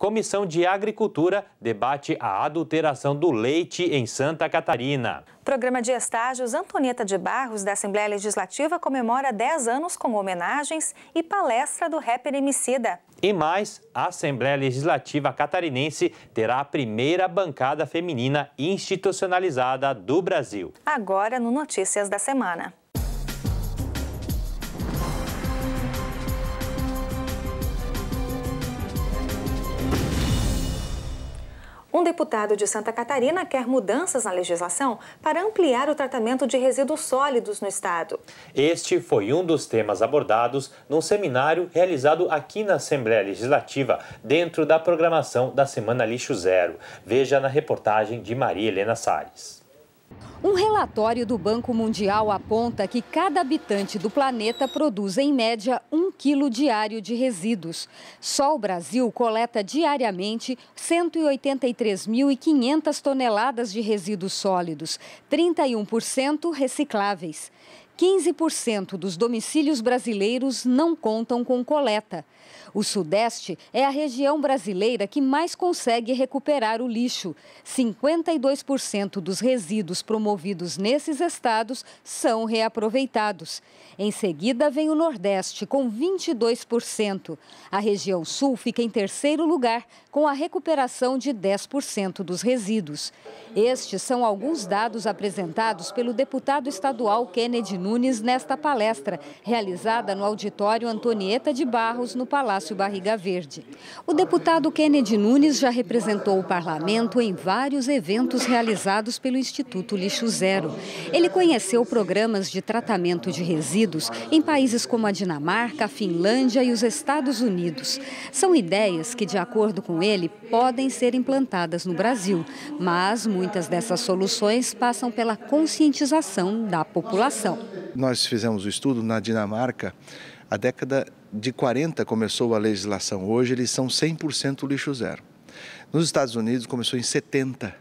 Comissão de Agricultura debate a adulteração do leite em Santa Catarina. Programa de estágios Antonieta de Barros, da Assembleia Legislativa, comemora 10 anos com homenagens e palestra do rapper Emicida. E mais, a Assembleia Legislativa Catarinense terá a primeira bancada feminina institucionalizada do Brasil. Agora no Notícias da Semana. Um deputado de Santa Catarina quer mudanças na legislação para ampliar o tratamento de resíduos sólidos no estado. Este foi um dos temas abordados num seminário realizado aqui na Assembleia Legislativa, dentro da programação da Semana Lixo Zero. Veja na reportagem de Maria Helena Salles. Um relatório do Banco Mundial aponta que cada habitante do planeta produz, em média, 1 quilo diário de resíduos. Só o Brasil coleta diariamente 183.500 toneladas de resíduos sólidos, 31% recicláveis. 15% dos domicílios brasileiros não contam com coleta. O Sudeste é a região brasileira que mais consegue recuperar o lixo. 52% dos resíduos promovidos nesses estados são reaproveitados. Em seguida, vem o Nordeste, com 22%. A região Sul fica em terceiro lugar, com a recuperação de 10% dos resíduos. Estes são alguns dados apresentados pelo deputado estadual Kennedy Nunes nesta palestra, realizada no auditório Antonieta de Barros, no Palácio Barriga Verde. O deputado Kennedy Nunes já representou o parlamento em vários eventos realizados pelo Instituto Lixo Zero. Ele conheceu programas de tratamento de resíduos em países como a Dinamarca, a Finlândia e os Estados Unidos. São ideias que, de acordo com ele, podem ser implantadas no Brasil, mas muitas dessas soluções passam pela conscientização da população. Nós fizemos o estudo na Dinamarca, a década de 40 começou a legislação, hoje eles são 100% lixo zero. Nos Estados Unidos começou em 70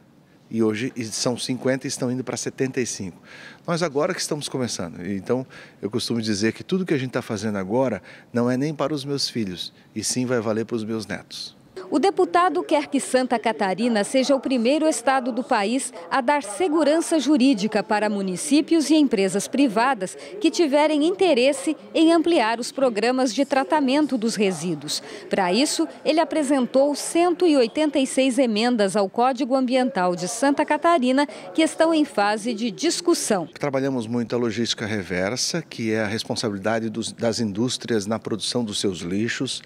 e hoje são 50 e estão indo para 75. Nós agora que estamos começando, então eu costumo dizer que tudo que a gente está fazendo agora não é nem para os meus filhos, e sim vai valer para os meus netos. O deputado quer que Santa Catarina seja o primeiro estado do país a dar segurança jurídica para municípios e empresas privadas que tiverem interesse em ampliar os programas de tratamento dos resíduos. Para isso, ele apresentou 186 emendas ao Código Ambiental de Santa Catarina que estão em fase de discussão. Trabalhamos muito a logística reversa, que é a responsabilidade das indústrias na produção dos seus lixos.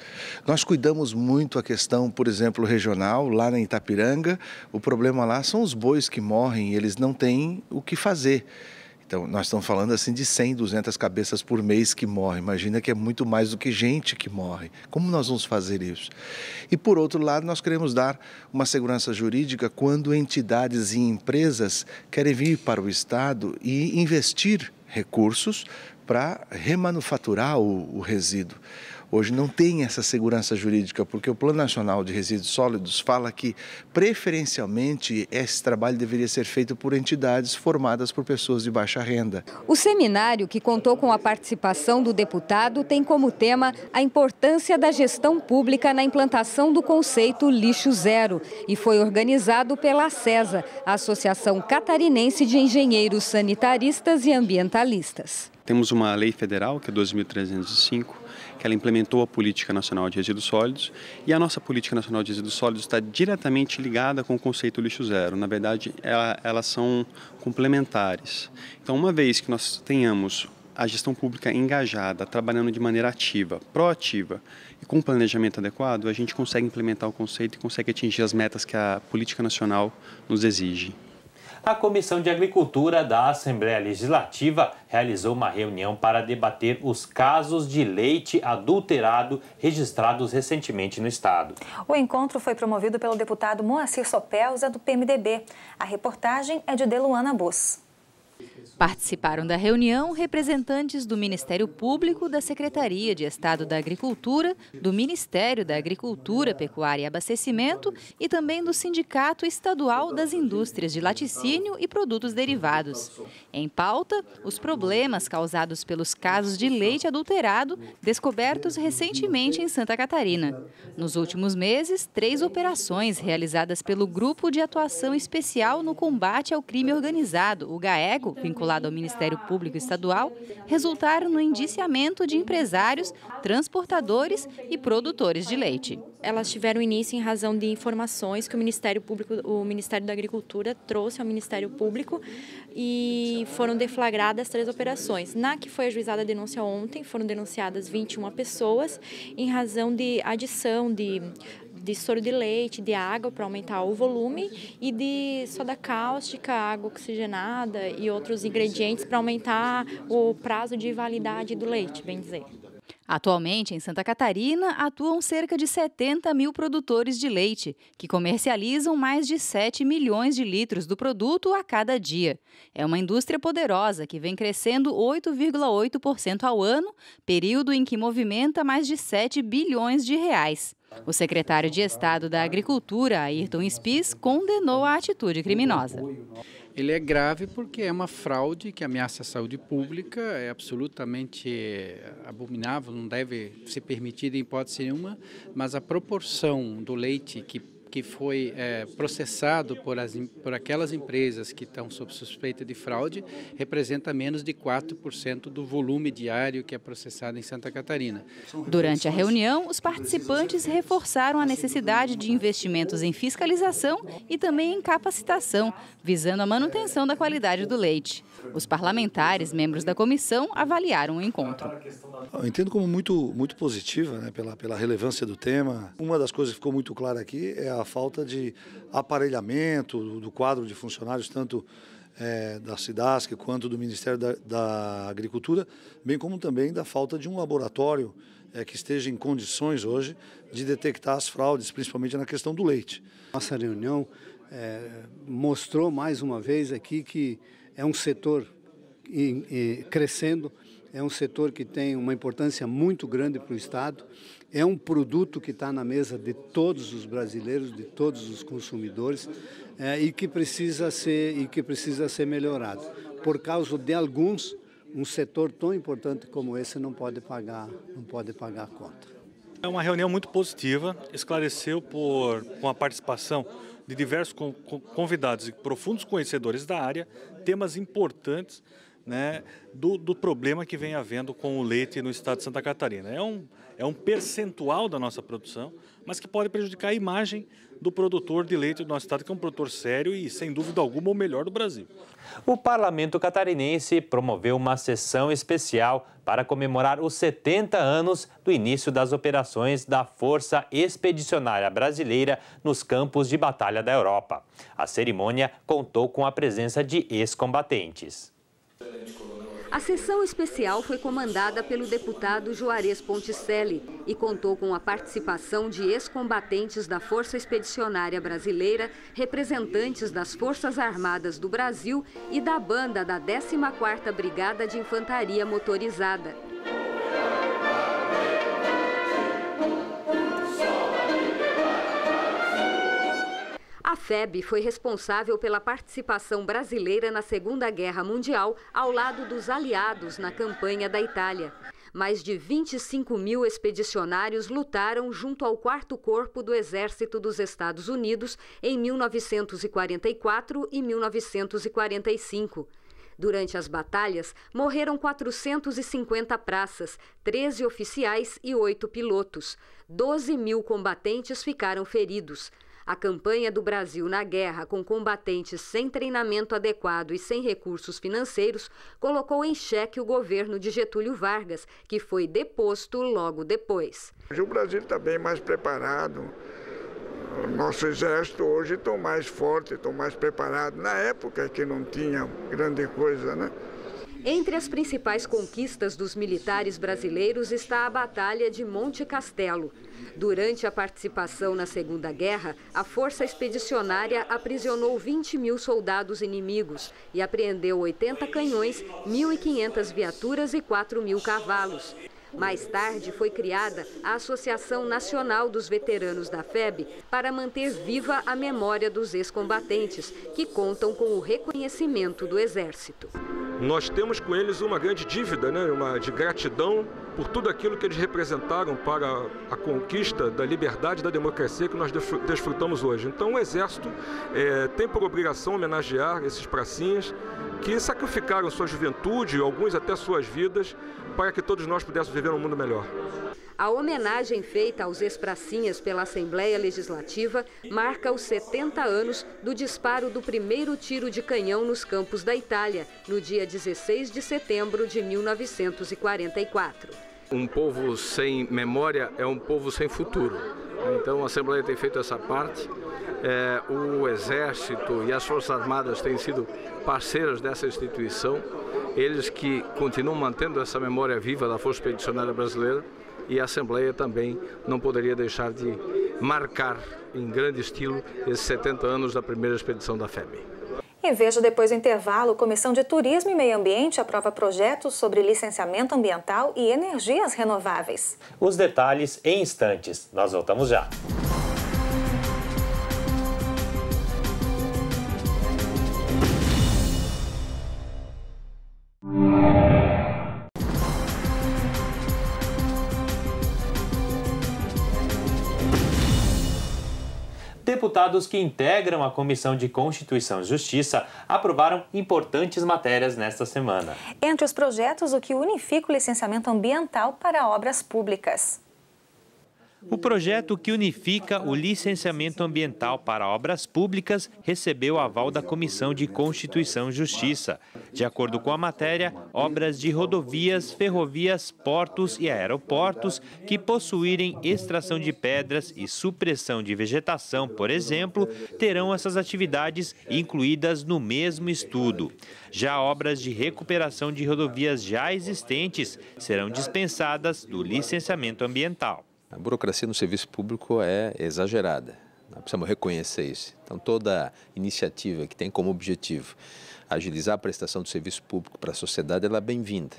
Nós cuidamos muito a questão, por exemplo, regional, lá na Itapiranga, o problema lá são os bois que morrem e eles não têm o que fazer. Então, nós estamos falando assim de 100, 200 cabeças por mês que morrem. Imagina que é muito mais do que gente que morre. Como nós vamos fazer isso? E, por outro lado, nós queremos dar uma segurança jurídica quando entidades e empresas querem vir para o Estado e investir recursos para remanufaturar o resíduo. Hoje não tem essa segurança jurídica, porque o Plano Nacional de Resíduos Sólidos fala que, preferencialmente, esse trabalho deveria ser feito por entidades formadas por pessoas de baixa renda. O seminário, que contou com a participação do deputado, tem como tema a importância da gestão pública na implantação do conceito lixo zero e foi organizado pela ACESA, a Associação Catarinense de Engenheiros Sanitaristas e Ambientalistas. Temos uma lei federal, que é 2.305, que ela implementou a Política Nacional de Resíduos Sólidos, e a nossa Política Nacional de Resíduos Sólidos está diretamente ligada com o conceito lixo zero. Na verdade, elas são complementares. Então, uma vez que nós tenhamos a gestão pública engajada, trabalhando de maneira ativa, proativa e com planejamento adequado, a gente consegue implementar o conceito e consegue atingir as metas que a Política Nacional nos exige. A Comissão de Agricultura da Assembleia Legislativa realizou uma reunião para debater os casos de leite adulterado registrados recentemente no estado. O encontro foi promovido pelo deputado Moacir Sopelza, do PMDB. A reportagem é de Deluana Bus. Participaram da reunião representantes do Ministério Público, da Secretaria de Estado da Agricultura, do Ministério da Agricultura, Pecuária e Abastecimento e também do Sindicato Estadual das Indústrias de Laticínio e Produtos Derivados. Em pauta, os problemas causados pelos casos de leite adulterado descobertos recentemente em Santa Catarina. Nos últimos meses, 3 operações realizadas pelo Grupo de Atuação Especial no Combate ao Crime Organizado, o GAECO, vinculado ao Ministério Público Estadual, resultaram no indiciamento de empresários, transportadores e produtores de leite. Elas tiveram início em razão de informações que o Ministério da Agricultura trouxe ao Ministério Público e foram deflagradas 3 operações. Na que foi ajuizada a denúncia ontem, foram denunciadas 21 pessoas em razão de adição de soro de leite, de água para aumentar o volume e de soda cáustica, água oxigenada e outros ingredientes para aumentar o prazo de validade do leite, bem dizer. Atualmente, em Santa Catarina, atuam cerca de 70 mil produtores de leite, que comercializam mais de 7 milhões de litros do produto a cada dia. É uma indústria poderosa que vem crescendo 8,8% ao ano, período em que movimenta mais de 7 bilhões de reais. O secretário de Estado da Agricultura, Ayrton Spis, condenou a atitude criminosa. Ele é grave porque é uma fraude que ameaça a saúde pública, é absolutamente abominável, não deve ser permitida em hipótese nenhuma, mas a proporção do leite que foi processado por aquelas empresas que estão sob suspeita de fraude representa menos de 4% do volume diário que é processado em Santa Catarina. Durante a reunião, os participantes reforçaram a necessidade de investimentos em fiscalização e também em capacitação, visando a manutenção da qualidade do leite. Os parlamentares, membros da comissão, avaliaram o encontro. Eu entendo como muito positiva, né, pela relevância do tema. Uma das coisas que ficou muito clara aqui é a falta de aparelhamento do quadro de funcionários, tanto da SIDASC quanto do Ministério da Agricultura, bem como também da falta de um laboratório que esteja em condições hoje de detectar as fraudes, principalmente na questão do leite. Nossa reunião mostrou mais uma vez aqui que é um setor crescendo, é um setor que tem uma importância muito grande para o Estado, é um produto que está na mesa de todos os brasileiros, de todos os consumidores, e que precisa ser melhorado. Por causa de alguns, um setor tão importante como esse não pode pagar a conta. É uma reunião muito positiva, esclareceu com a participação de diversos convidados e profundos conhecedores da área, temas importantes, né, do problema que vem havendo com o leite no estado de Santa Catarina. É um percentual da nossa produção, mas que pode prejudicar a imagem do produtor de leite do nosso estado, que é um produtor sério e, sem dúvida alguma, o melhor do Brasil. O Parlamento Catarinense promoveu uma sessão especial para comemorar os 70 anos do início das operações da Força Expedicionária Brasileira nos campos de batalha da Europa. A cerimônia contou com a presença de ex-combatentes. A sessão especial foi comandada pelo deputado Juarez Ponticelli e contou com a participação de ex-combatentes da Força Expedicionária Brasileira, representantes das Forças Armadas do Brasil e da banda da 14ª Brigada de Infantaria Motorizada. A FEB foi responsável pela participação brasileira na Segunda Guerra Mundial ao lado dos aliados na campanha da Itália. Mais de 25 mil expedicionários lutaram junto ao 4º Corpo do Exército dos Estados Unidos em 1944 e 1945. Durante as batalhas, morreram 450 praças, 13 oficiais e 8 pilotos. 12 mil combatentes ficaram feridos. A campanha do Brasil na guerra com combatentes sem treinamento adequado e sem recursos financeiros colocou em xeque o governo de Getúlio Vargas, que foi deposto logo depois. O Brasil está bem mais preparado. O nosso exército hoje está mais forte, está mais preparado. Na época que não tinha grande coisa, né? Entre as principais conquistas dos militares brasileiros está a Batalha de Monte Castelo. Durante a participação na Segunda Guerra, a Força Expedicionária aprisionou 20 mil soldados inimigos e apreendeu 80 canhões, 1.500 viaturas e 4 mil cavalos. Mais tarde foi criada a Associação Nacional dos Veteranos da FEB para manter viva a memória dos ex-combatentes, que contam com o reconhecimento do Exército. Nós temos com eles uma grande dívida, de gratidão por tudo aquilo que eles representaram para a conquista da liberdade e da democracia que nós desfrutamos hoje. Então o Exército tem por obrigação homenagear esses pracinhas que sacrificaram sua juventude, alguns até suas vidas, para que todos nós pudéssemos viver um mundo melhor. A homenagem feita aos ex-pracinhas pela Assembleia Legislativa marca os 70 anos do disparo do primeiro tiro de canhão nos campos da Itália, no dia 16 de setembro de 1944. Um povo sem memória é um povo sem futuro. Então a Assembleia tem feito essa parte. O Exército e as Forças Armadas têm sido parceiras dessa instituição. Eles que continuam mantendo essa memória viva da Força Expedicionária Brasileira. E a Assembleia também não poderia deixar de marcar em grande estilo esses 70 anos da primeira expedição da FEB. E veja depois do intervalo, a Comissão de Turismo e Meio Ambiente aprova projetos sobre licenciamento ambiental e energias renováveis. Os detalhes em instantes. Nós voltamos já. Deputados que integram a Comissão de Constituição e Justiça aprovaram importantes matérias nesta semana. Entre os projetos, o que unifica o licenciamento ambiental para obras públicas. O projeto que unifica o licenciamento ambiental para obras públicas recebeu o aval da Comissão de Constituição e Justiça. De acordo com a matéria, obras de rodovias, ferrovias, portos e aeroportos que possuírem extração de pedras e supressão de vegetação, por exemplo, terão essas atividades incluídas no mesmo estudo. Já obras de recuperação de rodovias já existentes serão dispensadas do licenciamento ambiental. A burocracia no serviço público é exagerada, nós precisamos reconhecer isso. Então, toda iniciativa que tem como objetivo agilizar a prestação do serviço público para a sociedade, ela é bem-vinda.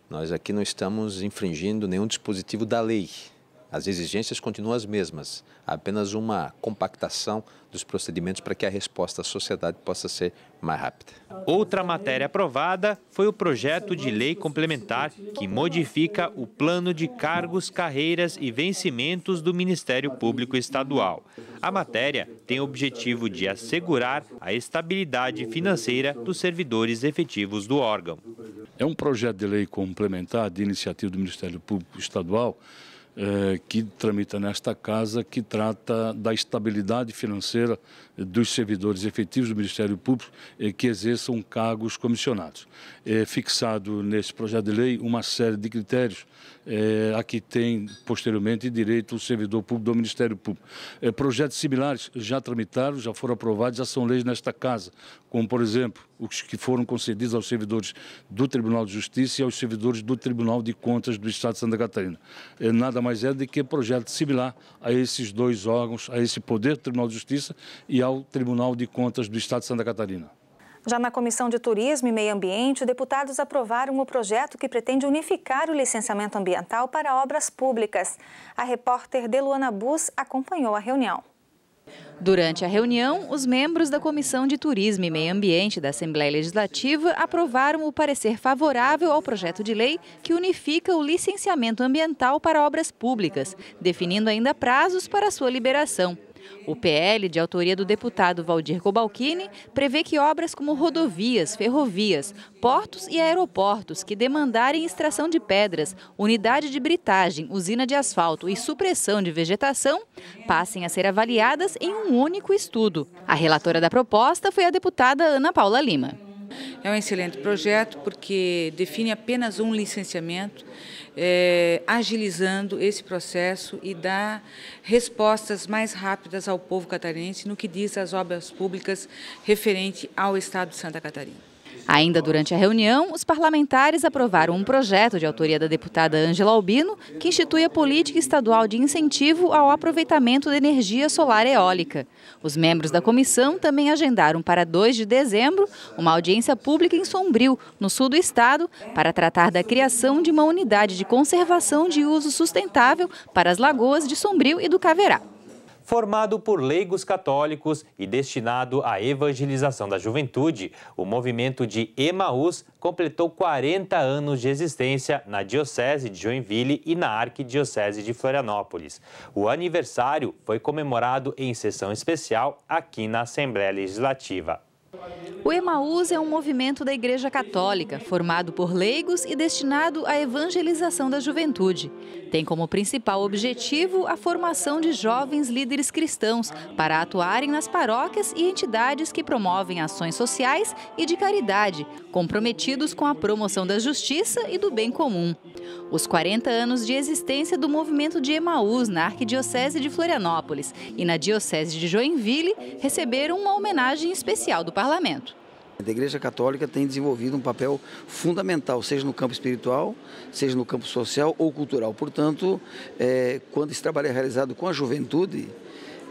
Nós aqui não estamos infringindo nenhum dispositivo da lei. As exigências continuam as mesmas, há apenas uma compactação dos procedimentos para que a resposta à sociedade possa ser mais rápida. Outra matéria aprovada foi o projeto de lei complementar que modifica o plano de cargos, carreiras e vencimentos do Ministério Público Estadual. A matéria tem o objetivo de assegurar a estabilidade financeira dos servidores efetivos do órgão. É um projeto de lei complementar de iniciativa do Ministério Público Estadual que tramita nesta casa, que trata da estabilidade financeira dos servidores efetivos do Ministério Público que exerçam cargos comissionados. É fixado nesse projeto de lei uma série de critérios a que tem posteriormente direito o servidor público do Ministério Público. Projetos similares já tramitaram, já foram aprovados, já são leis nesta casa, como por exemplo os que foram concedidos aos servidores do Tribunal de Justiça e aos servidores do Tribunal de Contas do Estado de Santa Catarina. Nada mais é do que projeto similar a esses dois órgãos, a esse poder do Tribunal de Justiça e ao Tribunal de Contas do Estado de Santa Catarina. Já na Comissão de Turismo e Meio Ambiente, deputados aprovaram o projeto que pretende unificar o licenciamento ambiental para obras públicas. A repórter Deluana Bus acompanhou a reunião. Durante a reunião, os membros da Comissão de Turismo e Meio Ambiente da Assembleia Legislativa aprovaram o parecer favorável ao projeto de lei que unifica o licenciamento ambiental para obras públicas, definindo ainda prazos para sua liberação. O PL, de autoria do deputado Valdir Cobalcini, prevê que obras como rodovias, ferrovias, portos e aeroportos que demandarem extração de pedras, unidade de britagem, usina de asfalto e supressão de vegetação passem a ser avaliadas em um único estudo. A relatora da proposta foi a deputada Ana Paula Lima. É um excelente projeto porque define apenas um licenciamento, agilizando esse processo e dá respostas mais rápidas ao povo catarinense no que diz às obras públicas referente ao Estado de Santa Catarina. Ainda durante a reunião, os parlamentares aprovaram um projeto de autoria da deputada Ângela Albino que institui a política estadual de incentivo ao aproveitamento da energia solar eólica. Os membros da comissão também agendaram para 2 de dezembro uma audiência pública em Sombrio, no sul do estado, para tratar da criação de uma unidade de conservação de uso sustentável para as lagoas de Sombrio e do Caverá. Formado por leigos católicos e destinado à evangelização da juventude, o movimento de Emaús completou 40 anos de existência na Diocese de Joinville e na Arquidiocese de Florianópolis. O aniversário foi comemorado em sessão especial aqui na Assembleia Legislativa. O Emaús é um movimento da Igreja Católica, formado por leigos e destinado à evangelização da juventude. Tem como principal objetivo a formação de jovens líderes cristãos para atuarem nas paróquias e entidades que promovem ações sociais e de caridade, comprometidos com a promoção da justiça e do bem comum. Os 40 anos de existência do movimento de Emaús na Arquidiocese de Florianópolis e na Diocese de Joinville receberam uma homenagem especial do Parlamento. A Igreja Católica tem desenvolvido um papel fundamental, seja no campo espiritual, seja no campo social ou cultural. Portanto, quando esse trabalho é realizado com a juventude,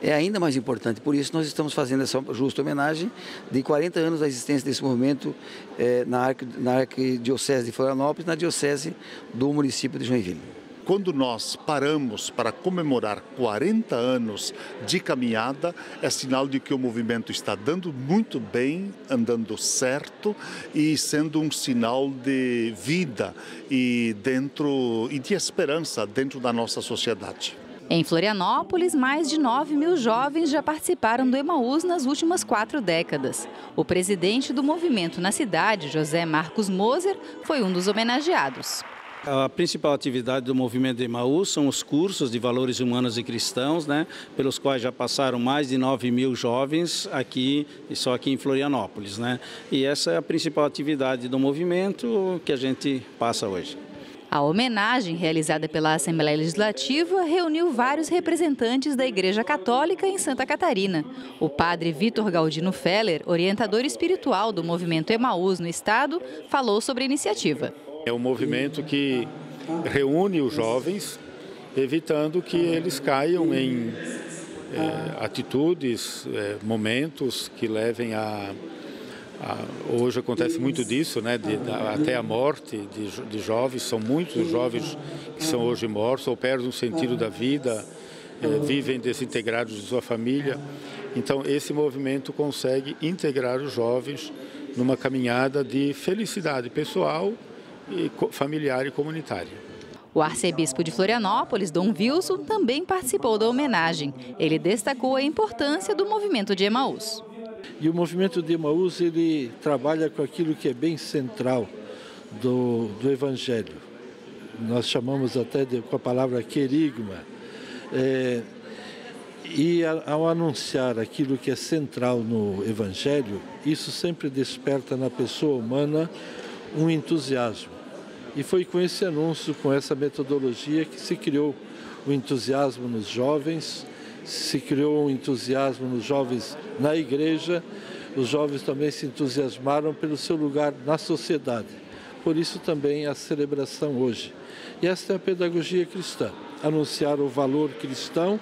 é ainda mais importante. Por isso, nós estamos fazendo essa justa homenagem de 40 anos da existência desse movimento na Arquidiocese de Florianópolis, na Diocese do município de Joinville. Quando nós paramos para comemorar 40 anos de caminhada, é sinal de que o movimento está dando muito bem, andando certo e sendo um sinal de vida e de esperança dentro da nossa sociedade. Em Florianópolis, mais de 9 mil jovens já participaram do Emaús nas últimas 4 décadas. O presidente do movimento na cidade, José Marcos Moser, foi um dos homenageados. A principal atividade do movimento de Emaús são os cursos de valores humanos e cristãos, pelos quais já passaram mais de 9 mil jovens só aqui em Florianópolis. E essa é a principal atividade do movimento que a gente passa hoje. A homenagem, realizada pela Assembleia Legislativa, reuniu vários representantes da Igreja Católica em Santa Catarina. O padre Vitor Galdino Feller, orientador espiritual do movimento Emaús no estado, falou sobre a iniciativa. É um movimento que reúne os jovens, evitando que eles caiam em atitudes, momentos que levem hoje acontece muito disso, até a morte de jovens. São muitos jovens que são hoje mortos ou perdem o sentido da vida, vivem desintegrados de sua família. Então, esse movimento consegue integrar os jovens numa caminhada de felicidade pessoal, familiar e comunitária. O arcebispo de Florianópolis, Dom Wilson, também participou da homenagem. Ele destacou a importância do movimento de Emaús. E o movimento de Emaús, ele trabalha com aquilo que é bem central do Evangelho. Nós chamamos até com a palavra querigma. E ao anunciar aquilo que é central no Evangelho, isso sempre desperta na pessoa humana um entusiasmo. E foi com esse anúncio, com essa metodologia, que se criou o entusiasmo nos jovens, se criou um entusiasmo nos jovens na igreja, os jovens também se entusiasmaram pelo seu lugar na sociedade. Por isso também a celebração hoje. E esta é a pedagogia cristã, anunciar o valor cristão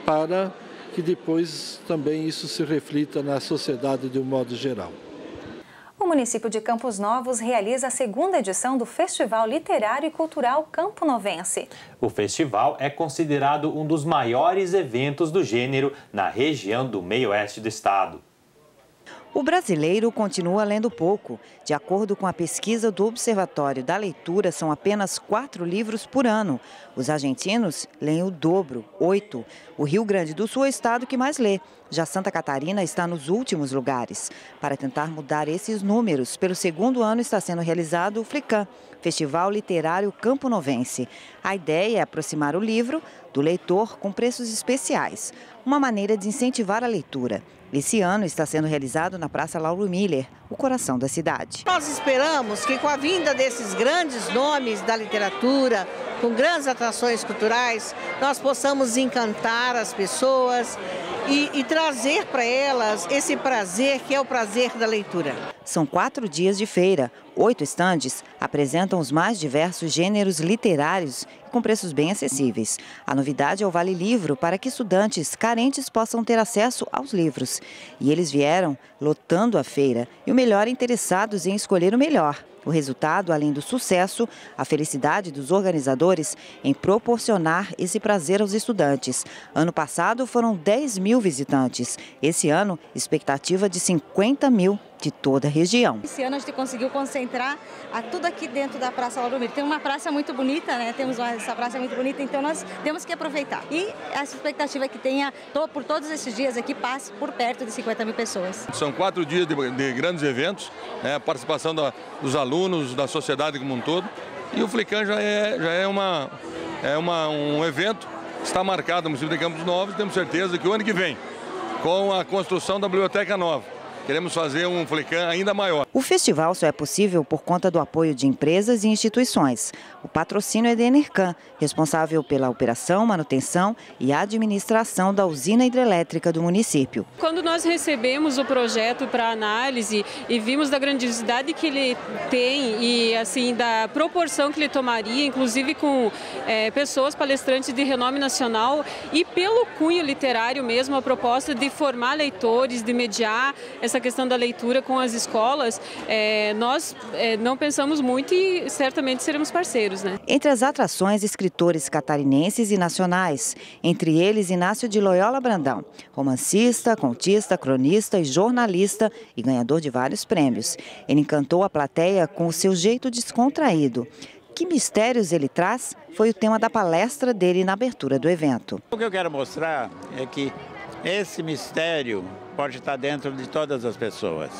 para que depois também isso se reflita na sociedade de um modo geral. O município de Campos Novos realiza a 2ª edição do Festival Literário e Cultural Campo Novense. O festival é considerado um dos maiores eventos do gênero na região do meio-oeste do estado. O brasileiro continua lendo pouco. De acordo com a pesquisa do Observatório da Leitura, são apenas 4 livros por ano. Os argentinos leem o dobro, 8. O Rio Grande do Sul é o estado que mais lê. Já Santa Catarina está nos últimos lugares. Para tentar mudar esses números, pelo 2º ano está sendo realizado o FLICAM, Festival Literário Campo Novense. A ideia é aproximar o livro do leitor com preços especiais, uma maneira de incentivar a leitura. Esse ano está sendo realizado na Praça Lauro Miller, o coração da cidade. Nós esperamos que com a vinda desses grandes nomes da literatura, com grandes atrações culturais, nós possamos encantar as pessoas e trazer para elas esse prazer que é o prazer da leitura. São 4 dias de feira. 8 estandes apresentam os mais diversos gêneros literários e com preços bem acessíveis. A novidade é o Vale Livro para que estudantes carentes possam ter acesso aos livros. E eles vieram lotando a feira. E o melhor, interessados em escolher o melhor. O resultado, além do sucesso, a felicidade dos organizadores em proporcionar esse prazer aos estudantes. Ano passado foram 10 mil visitantes. Esse ano, expectativa de 50 mil de toda a região. Esse ano a gente conseguiu concentrar tudo aqui dentro da Praça Lauro Miller. Tem uma praça muito bonita, né? Temos essa praça muito bonita, então nós temos que aproveitar. E essa expectativa é que tenha, por todos esses dias aqui, passe por perto de 50 mil pessoas. São 4 dias de grandes eventos, né? A participação dos alunos, da sociedade como um todo. E o Flican já é um evento que está marcado no município de Campos Novos. Temos certeza que o ano que vem, com a construção da biblioteca nova, queremos fazer um Flican ainda maior. O festival só é possível por conta do apoio de empresas e instituições. O patrocínio é da Enercan, responsável pela operação, manutenção e administração da usina hidrelétrica do município. Quando nós recebemos o projeto para análise e vimos da grandiosidade que ele tem e assim da proporção que ele tomaria, inclusive com pessoas palestrantes de renome nacional e pelo cunho literário mesmo, a proposta de formar leitores, de mediar essa questão da leitura com as escolas, nós não pensamos muito e certamente seremos parceiros, né? Entre as atrações, escritores catarinenses e nacionais, entre eles Inácio de Loyola Brandão, romancista, contista, cronista e jornalista e ganhador de vários prêmios. Ele encantou a plateia com o seu jeito descontraído. Que mistérios ele traz foi o tema da palestra dele na abertura do evento. O que eu quero mostrar é que esse mistério pode estar dentro de todas as pessoas.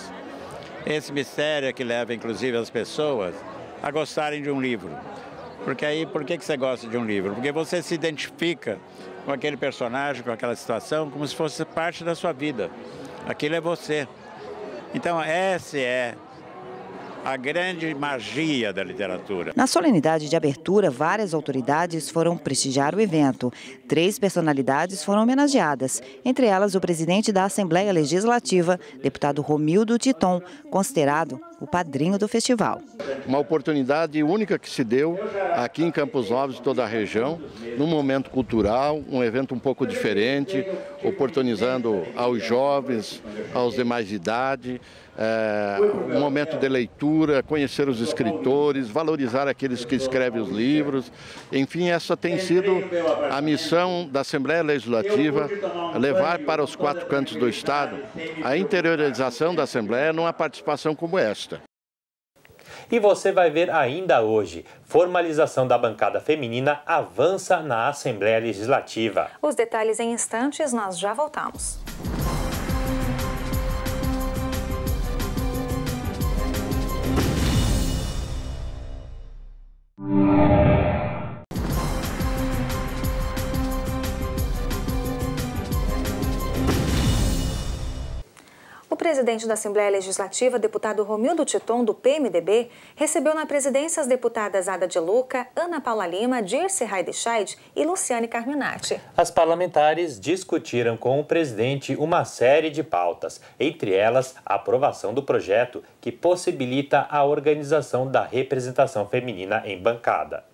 Esse mistério é que leva, inclusive, as pessoas a gostarem de um livro. Porque aí, por que você gosta de um livro? Porque você se identifica com aquele personagem, com aquela situação, como se fosse parte da sua vida. Aquilo é você. Então, essa é a grande magia da literatura. Na solenidade de abertura, várias autoridades foram prestigiar o evento. 3 personalidades foram homenageadas, entre elas o presidente da Assembleia Legislativa, deputado Romildo Titon, considerado o padrinho do festival. Uma oportunidade única que se deu aqui em Campos Novos e toda a região, num momento cultural, um evento um pouco diferente, oportunizando aos jovens, aos demais de idade, um momento de leitura, conhecer os escritores, valorizar aqueles que escrevem os livros. Enfim, essa tem sido a missão da Assembleia Legislativa, levar para os 4 cantos do Estado a interiorização da Assembleia numa participação como esta. E você vai ver ainda hoje, formalização da bancada feminina avança na Assembleia Legislativa. Os detalhes em instantes, nós já voltamos. O presidente da Assembleia Legislativa, deputado Romildo Titon, do PMDB, recebeu na presidência as deputadas Ada de Luca, Ana Paula Lima, Dirce Heidescheid e Luciane Carminati. As parlamentares discutiram com o presidente uma série de pautas, entre elas a aprovação do projeto que possibilita a organização da representação feminina em bancada.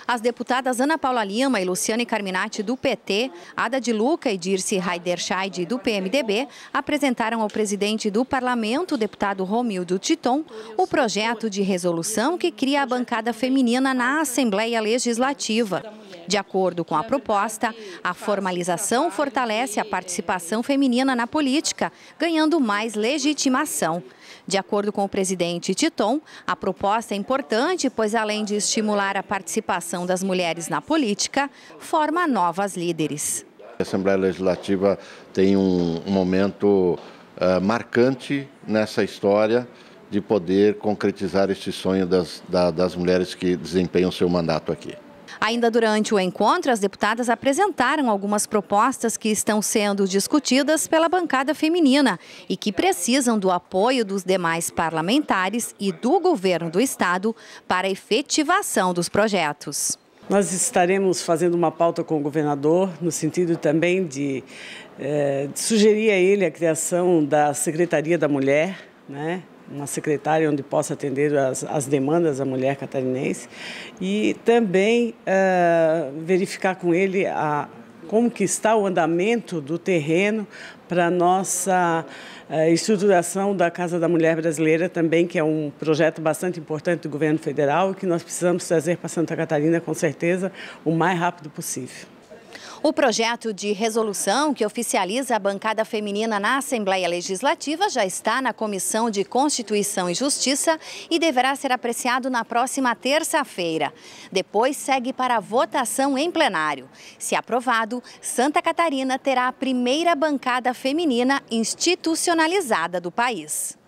As deputadas Ana Paula Lima e Luciane Carminati, do PT, Ada de Luca e Dirce Heidescheid, do PMDB, apresentaram ao presidente do Parlamento, o deputado Romildo Titon, o projeto de resolução que cria a bancada feminina na Assembleia Legislativa. De acordo com a proposta, a formalização fortalece a participação feminina na política, ganhando mais legitimação. De acordo com o presidente Titon, a proposta é importante, pois além de estimular a participação das mulheres na política, forma novas líderes. A Assembleia Legislativa tem um momento marcante nessa história de poder concretizar esse sonho das mulheres que desempenham seu mandato aqui. Ainda durante o encontro, as deputadas apresentaram algumas propostas que estão sendo discutidas pela bancada feminina e que precisam do apoio dos demais parlamentares e do governo do estado para a efetivação dos projetos. Nós estaremos fazendo uma pauta com o governador, no sentido também de sugerir a ele a criação da Secretaria da Mulher, né? Uma secretária onde possa atender as demandas da mulher catarinense e também verificar com ele como que está o andamento do terreno para a nossa estruturação da Casa da Mulher Brasileira também, que é um projeto bastante importante do governo federal e que nós precisamos trazer para Santa Catarina, com certeza, o mais rápido possível. O projeto de resolução que oficializa a bancada feminina na Assembleia Legislativa já está na Comissão de Constituição e Justiça e deverá ser apreciado na próxima terça-feira. Depois segue para a votação em plenário. Se aprovado, Santa Catarina terá a primeira bancada feminina institucionalizada do país.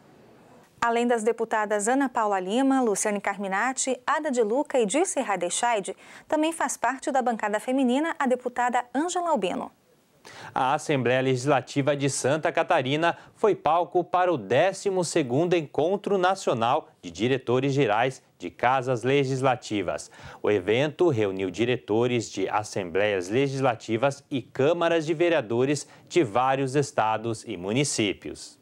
Além das deputadas Ana Paula Lima, Luciane Carminati, Ada de Luca e Dirce Radescheid, também faz parte da bancada feminina a deputada Ângela Albino. A Assembleia Legislativa de Santa Catarina foi palco para o 12º Encontro Nacional de Diretores Gerais de Casas Legislativas. O evento reuniu diretores de Assembleias Legislativas e câmaras de vereadores de vários estados e municípios.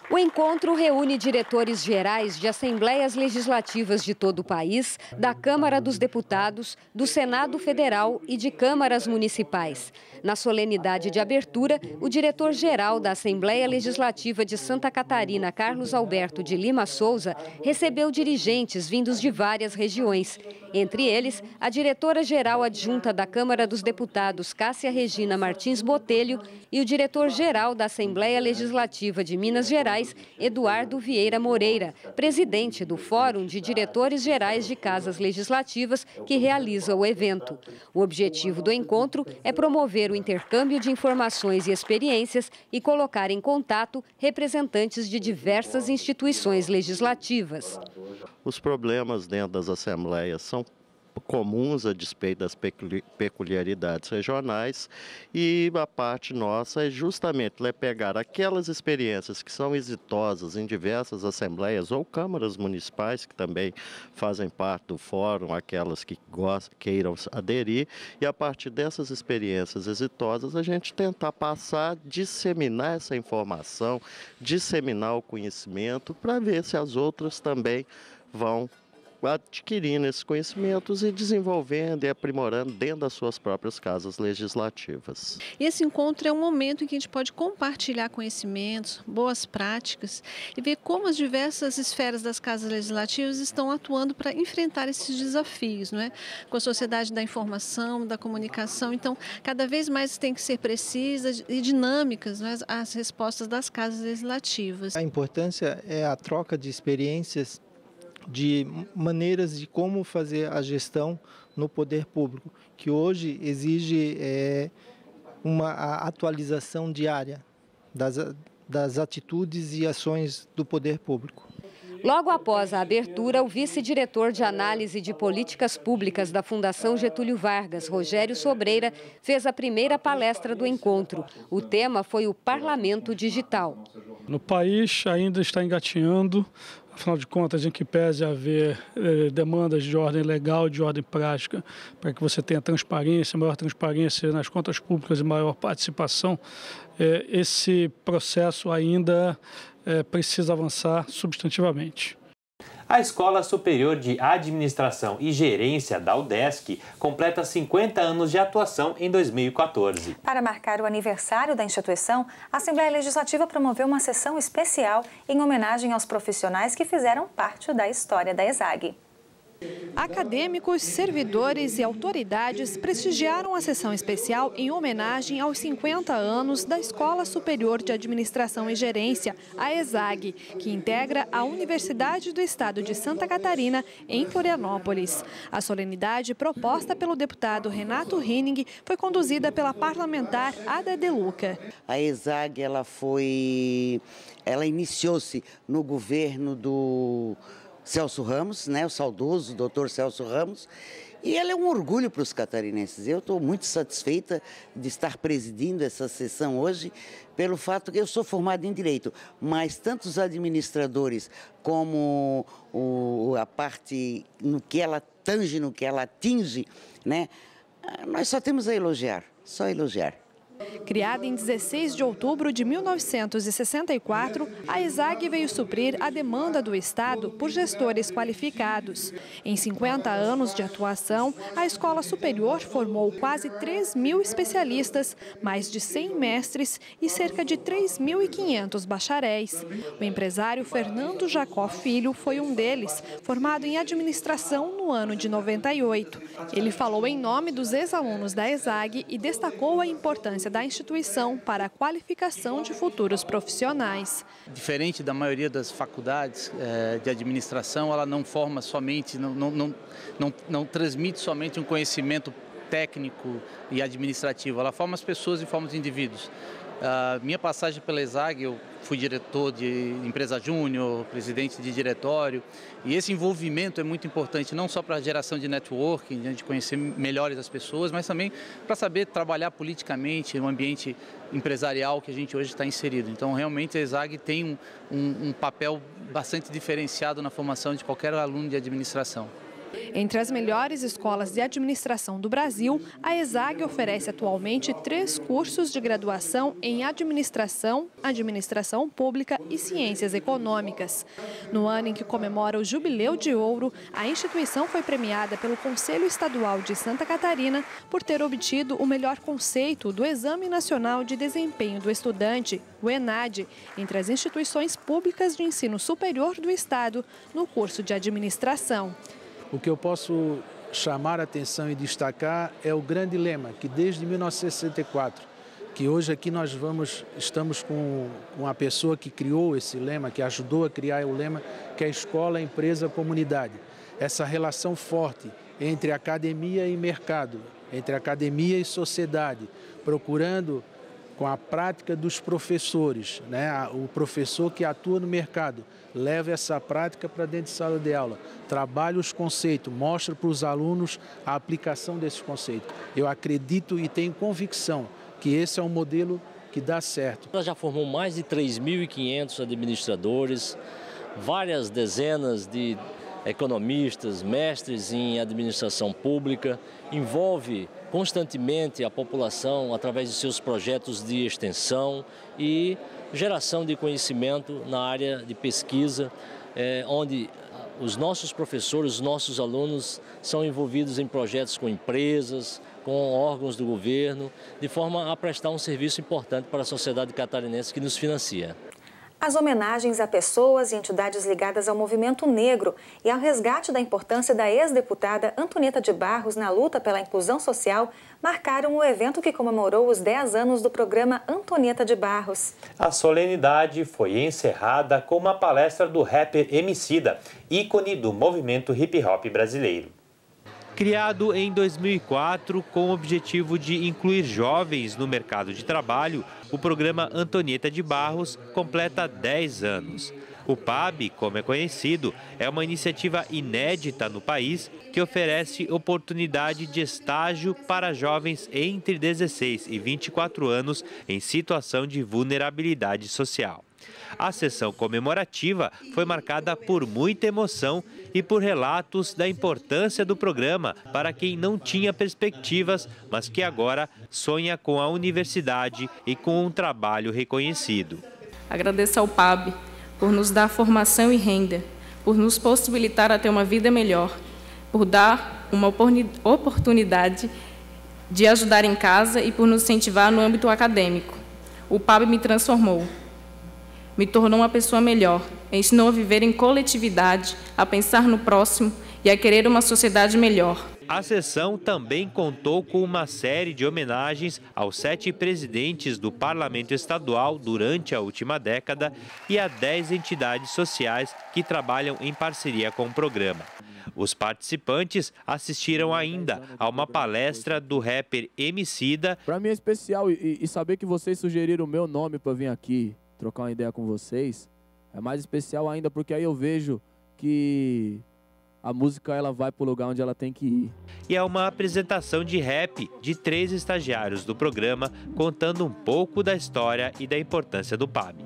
O encontro reúne diretores gerais de Assembleias Legislativas de todo o país, da Câmara dos Deputados, do Senado Federal e de câmaras municipais. Na solenidade de abertura, o diretor-geral da Assembleia Legislativa de Santa Catarina, Carlos Alberto de Lima Souza, recebeu dirigentes vindos de várias regiões. Entre eles, a diretora-geral adjunta da Câmara dos Deputados, Cássia Regina Martins Botelho, e o diretor-geral da Assembleia Legislativa de Minas Gerais, Eduardo Vieira Moreira, presidente do Fórum de Diretores Gerais de Casas Legislativas, que realiza o evento. O objetivo do encontro é promover o intercâmbio de informações e experiências e colocar em contato representantes de diversas instituições legislativas. Os problemas dentro das assembleias são comuns a despeito das peculiaridades regionais e a parte nossa é justamente pegar aquelas experiências que são exitosas em diversas assembleias ou câmaras municipais que também fazem parte do fórum, aquelas que queiram aderir, e a partir dessas experiências exitosas a gente tentar passar, disseminar essa informação, disseminar o conhecimento para ver se as outras também vão adquirindo esses conhecimentos e desenvolvendo e aprimorando dentro das suas próprias casas legislativas. Esse encontro é um momento em que a gente pode compartilhar conhecimentos, boas práticas e ver como as diversas esferas das casas legislativas estão atuando para enfrentar esses desafios, não é? Com a sociedade da informação, da comunicação. Então, cada vez mais tem que ser precisas e dinâmicas, não é? As respostas das casas legislativas. A importância é a troca de experiências, de maneiras de como fazer a gestão no poder público, que hoje exige uma atualização diária das atitudes e ações do poder público. Logo após a abertura, o vice-diretor de análise de políticas públicas da Fundação Getúlio Vargas, Rogério Sobreira, fez a primeira palestra do encontro. O tema foi o Parlamento Digital. No país ainda está engatinhando. Afinal de contas, em que pese haver demandas de ordem legal, de ordem prática, para que você tenha transparência, maior transparência nas contas públicas e maior participação, esse processo ainda precisa avançar substantivamente. A Escola Superior de Administração e Gerência da UDESC completa 50 anos de atuação em 2014. Para marcar o aniversário da instituição, a Assembleia Legislativa promoveu uma sessão especial em homenagem aos profissionais que fizeram parte da história da ESAG. Acadêmicos, servidores e autoridades prestigiaram a sessão especial em homenagem aos 50 anos da Escola Superior de Administração e Gerência, a ESAG, que integra a Universidade do Estado de Santa Catarina, em Florianópolis. A solenidade, proposta pelo deputado Renato Henning, foi conduzida pela parlamentar Ada de Luca. A ESAG ela iniciou-se no governo do Celso Ramos, né, o saudoso doutor Celso Ramos, E ela é um orgulho para os catarinenses. Eu estou muito satisfeita de estar presidindo essa sessão hoje, pelo fato que eu sou formada em Direito, mas tanto os administradores como a parte no que ela tange, no que ela atinge, né? Nós só temos a elogiar, só elogiar. Criada em 16 de outubro de 1964, a ESAG veio suprir a demanda do Estado por gestores qualificados. Em 50 anos de atuação, a Escola Superior formou quase 3.000 especialistas, mais de 100 mestres e cerca de 3.500 bacharéis. O empresário Fernando Jacó Filho foi um deles, formado em administração no ano de 98. Ele falou em nome dos ex-alunos da ESAG e destacou a importância da instituição para a qualificação de futuros profissionais. Diferente da maioria das faculdades de administração, ela não forma somente, não transmite somente um conhecimento técnico e administrativo, ela forma as pessoas em forma de indivíduos. Minha passagem pela ESAG, eu fui diretor de empresa júnior, presidente de diretório, e esse envolvimento é muito importante, não só para a geração de networking, de conhecer melhores as pessoas, mas também para saber trabalhar politicamente no ambiente empresarial que a gente hoje está inserido. Então, realmente, a ESAG tem um papel bastante diferenciado na formação de qualquer aluno de administração. Entre as melhores escolas de administração do Brasil, a ESAG oferece atualmente 3 cursos de graduação em administração, administração pública e ciências econômicas. No ano em que comemora o Jubileu de Ouro, a instituição foi premiada pelo Conselho Estadual de Santa Catarina por ter obtido o melhor conceito do Exame Nacional de Desempenho do Estudante, o ENAD, entre as instituições públicas de ensino superior do Estado no curso de administração. O que eu posso chamar a atenção e destacar é o grande lema, que desde 1964, que hoje aqui nós estamos com a pessoa que criou esse lema, que ajudou a criar o lema, que é escola, empresa, comunidade. Essa relação forte entre academia e mercado, entre academia e sociedade, procurando com a prática dos professores, né? O professor que atua no mercado, leva essa prática para dentro de sala de aula, trabalha os conceitos, mostra para os alunos a aplicação desses conceitos. Eu acredito e tenho convicção que esse é um modelo que dá certo. Ela já formou mais de 3.500 administradores, várias dezenas de economistas, mestres em administração pública, envolve constantemente a população através de seus projetos de extensão e geração de conhecimento na área de pesquisa, onde os nossos professores, os nossos alunos são envolvidos em projetos com empresas, com órgãos do governo, de forma a prestar um serviço importante para a sociedade catarinense que nos financia. As homenagens a pessoas e entidades ligadas ao movimento negro e ao resgate da importância da ex-deputada Antonieta de Barros na luta pela inclusão social marcaram o evento que comemorou os 10 anos do programa Antonieta de Barros. A solenidade foi encerrada com uma palestra do rapper Emicida, ícone do movimento hip-hop brasileiro. Criado em 2004 com o objetivo de incluir jovens no mercado de trabalho, o programa Antonieta de Barros completa 10 anos. O PAB, como é conhecido, é uma iniciativa inédita no país que oferece oportunidade de estágio para jovens entre 16 e 24 anos em situação de vulnerabilidade social. A sessão comemorativa foi marcada por muita emoção e por relatos da importância do programa para quem não tinha perspectivas, mas que agora sonha com a universidade e com um trabalho reconhecido. Agradeço ao PAB por nos dar formação e renda, por nos possibilitar a ter uma vida melhor, por dar uma oportunidade de ajudar em casa e por nos incentivar no âmbito acadêmico. O PAB me transformou. Me tornou uma pessoa melhor, ensinou a viver em coletividade, a pensar no próximo e a querer uma sociedade melhor. A sessão também contou com uma série de homenagens aos 7 presidentes do Parlamento Estadual durante a última década e a 10 entidades sociais que trabalham em parceria com o programa. Os participantes assistiram ainda a uma palestra do rapper Emicida. Para mim é especial e saber que vocês sugeriram o meu nome para vir aqui trocar uma ideia com vocês é mais especial ainda, porque aí eu vejo que a música ela vai para o lugar onde ela tem que ir. E é uma apresentação de rap de 3 estagiários do programa, contando um pouco da história e da importância do PAB.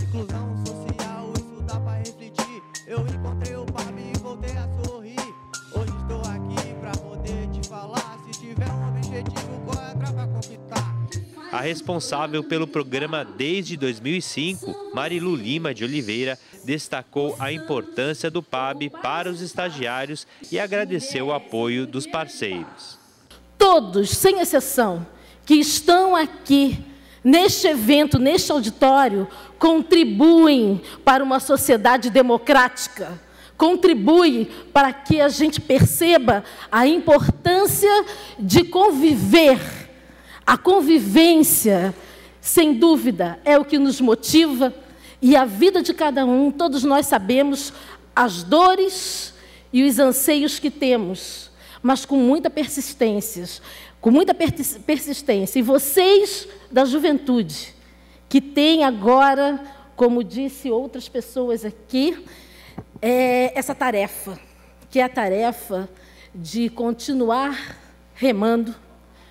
Inclusão social, isso dá pra refletir. Eu encontrei o PAB e voltei a sorrir. Hoje estou aqui pra poder te falar. Se tiver um objetivo, corre atrás pra conquistar. A responsável pelo programa desde 2005, Marilu Lima de Oliveira, destacou a importância do PAB para os estagiários e agradeceu o apoio dos parceiros. Todos, sem exceção, que estão aqui neste evento, neste auditório, contribuem para uma sociedade democrática, contribuem para que a gente perceba a importância de conviver. A convivência, sem dúvida, é o que nos motiva e a vida de cada um, todos nós sabemos as dores e os anseios que temos, mas com muita persistência. E vocês da juventude, que têm agora, como disse outras pessoas aqui, essa tarefa, que é a tarefa de continuar remando,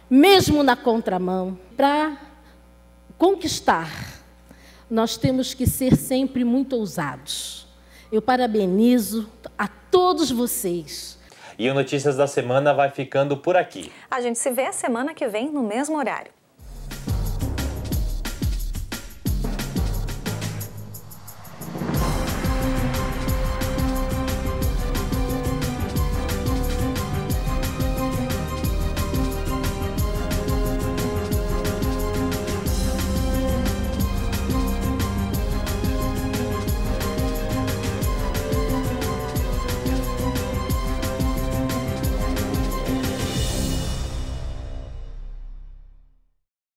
mesmo na contramão, para conquistar. Nós temos que ser sempre muito ousados. Eu parabenizo a todos vocês. E o Notícias da Semana vai ficando por aqui. A gente se vê a semana que vem no mesmo horário.